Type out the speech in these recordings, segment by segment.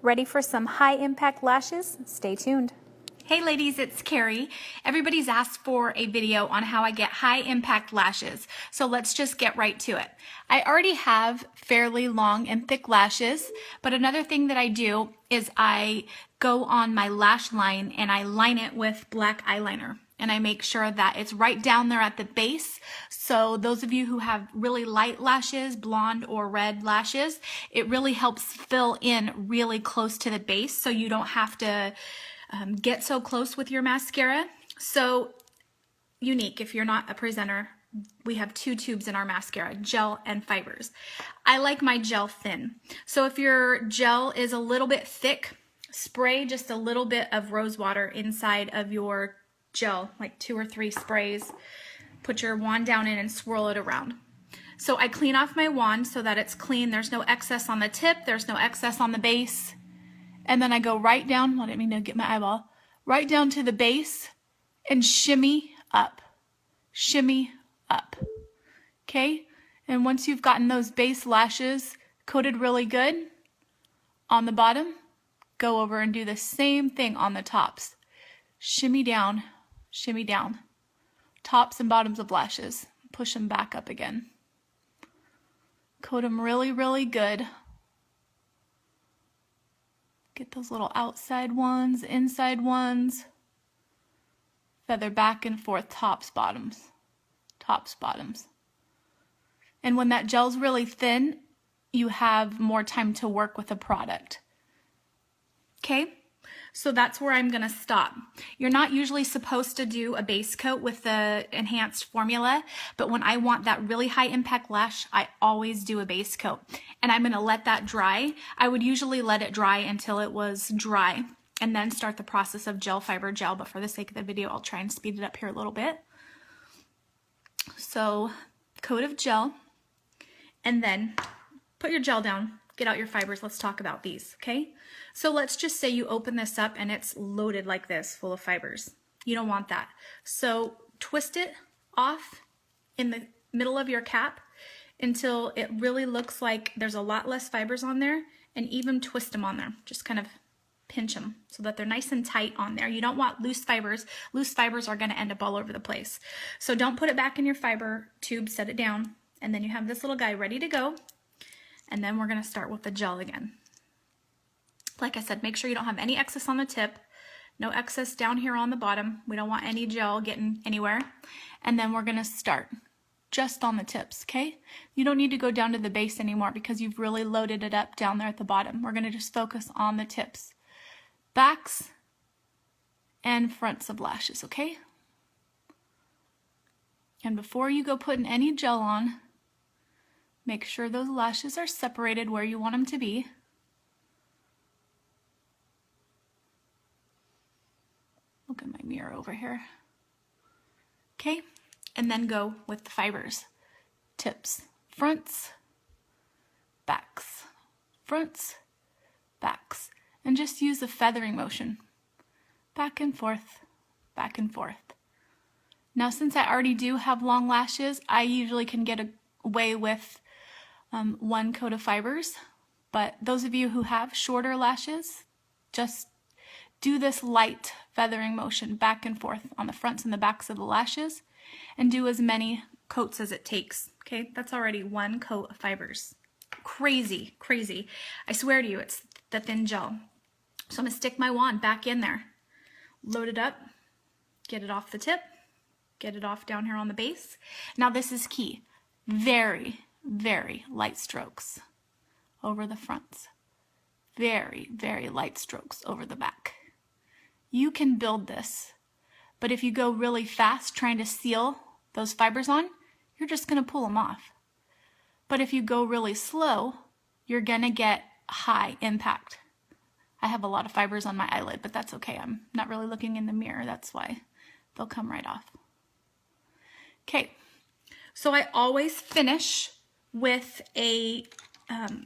Ready for some high impact lashes? Stay tuned. Hey ladies, it's Carrie. Everybody's asked for a video on how I get high impact lashes, so let's just get right to it. I already have fairly long and thick lashes, but another thing that I do is I go on my lash line and I line it with black eyeliner. And I make sure that it's right down there at the base. So those of you who have really light lashes, blonde or red lashes, it really helps fill in really close to the base so you don't have to get so close with your mascara. So unique, if you're not a presenter, we have two tubes in our mascara, gel and fibers. I like my gel thin. So if your gel is a little bit thick, spray just a little bit of rose water inside of your gel, like 2 or 3 sprays. Put your wand down in and swirl it around. So I clean off my wand so that it's clean. There's no excess on the tip, there's no excess on the base. And then I go right down, well, I didn't mean to get my eyeball, right down to the base and shimmy up. Shimmy up. Okay? And once you've gotten those base lashes coated really good on the bottom, go over and do the same thing on the tops. Shimmy down, tops and bottoms of lashes. Push them back up again. Coat them really, really good. Get those little outside ones, inside ones. Feather back and forth, tops, bottoms. Tops, bottoms. And when that gel's really thin, you have more time to work with the product. Okay? So that's where I'm going to stop. You're not usually supposed to do a base coat with the enhanced formula, but when I want that really high impact lash, I always do a base coat. And I'm going to let that dry. I would usually let it dry until it was dry and then start the process of gel, fiber, gel. But for the sake of the video, I'll try and speed it up here a little bit. So coat of gel, and then put your gel down. Get out your fibers. Let's talk about these, okay? So let's just say you open this up and it's loaded like this, full of fibers. You don't want that. So twist it off in the middle of your cap until it really looks like there's a lot less fibers on there, and even twist them on there. Just kind of pinch them so that they're nice and tight on there. You don't want loose fibers. Loose fibers are going to end up all over the place. So don't put it back in your fiber tube, set it down, and then you have this little guy ready to go. And then we're going to start with the gel again. Like I said, make sure you don't have any excess on the tip, no excess down here on the bottom. We don't want any gel getting anywhere. And then we're going to start just on the tips, okay? You don't need to go down to the base anymore because you've really loaded it up down there at the bottom. We're going to just focus on the tips, backs and fronts of lashes, okay? And before you go putting any gel on, make sure those lashes are separated where you want them to be. Look at my mirror over here. Okay, and then go with the fibers. Tips, fronts, backs, fronts, backs. And just use the feathering motion. Back and forth, back and forth. Now, since I already do have long lashes, I usually can get away with one coat of fibers, but those of you who have shorter lashes, just do this light feathering motion back and forth on the fronts and the backs of the lashes, and do as many coats as it takes. Okay, that's already one coat of fibers. Crazy, crazy. I swear to you, it's the thin gel. So I'm gonna stick my wand back in there, load it up, get it off the tip, get it off down here on the base. Now this is key. Very, very light strokes over the fronts. Very, very light strokes over the back. You can build this, but if you go really fast trying to seal those fibers on, you're just going to pull them off. But if you go really slow, you're going to get high impact. I have a lot of fibers on my eyelid, but that's okay. I'm not really looking in the mirror. That's why they'll come right off. Okay, so I always finish with a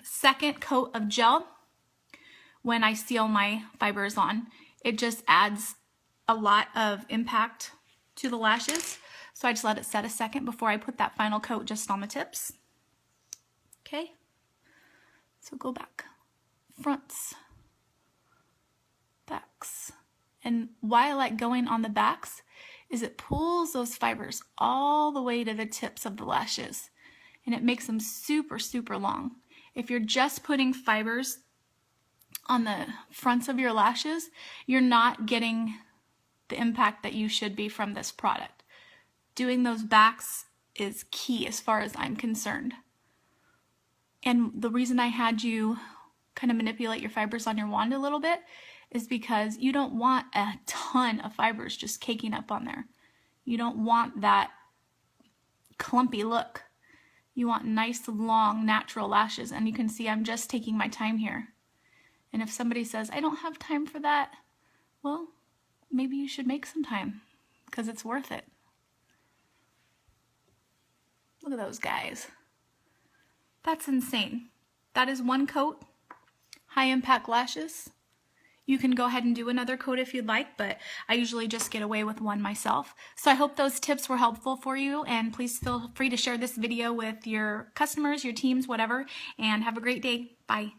second coat of gel when I seal my fibers on. It just adds a lot of impact to the lashes. So I just let it set a second before I put that final coat just on the tips. Okay, so go back, fronts, And why I like going on the backs is it pulls those fibers all the way to the tips of the lashes, and it makes them super, super long. If you're just putting fibers on the fronts of your lashes, you're not getting the impact that you should be from this product. Doing those backs is key as far as I'm concerned. And the reason I had you kind of manipulate your fibers on your wand a little bit is because you don't want a ton of fibers just caking up on there. You don't want that clumpy look. You want nice, long, natural lashes. And you can see I'm just taking my time here. And if somebody says, I don't have time for that, well, maybe you should make some time because it's worth it. Look at those guys. That's insane. That is one coat, high impact lashes. You can go ahead and do another coat if you'd like, but I usually just get away with one myself. So I hope those tips were helpful for you, and please feel free to share this video with your customers, your teams, whatever, and have a great day. Bye.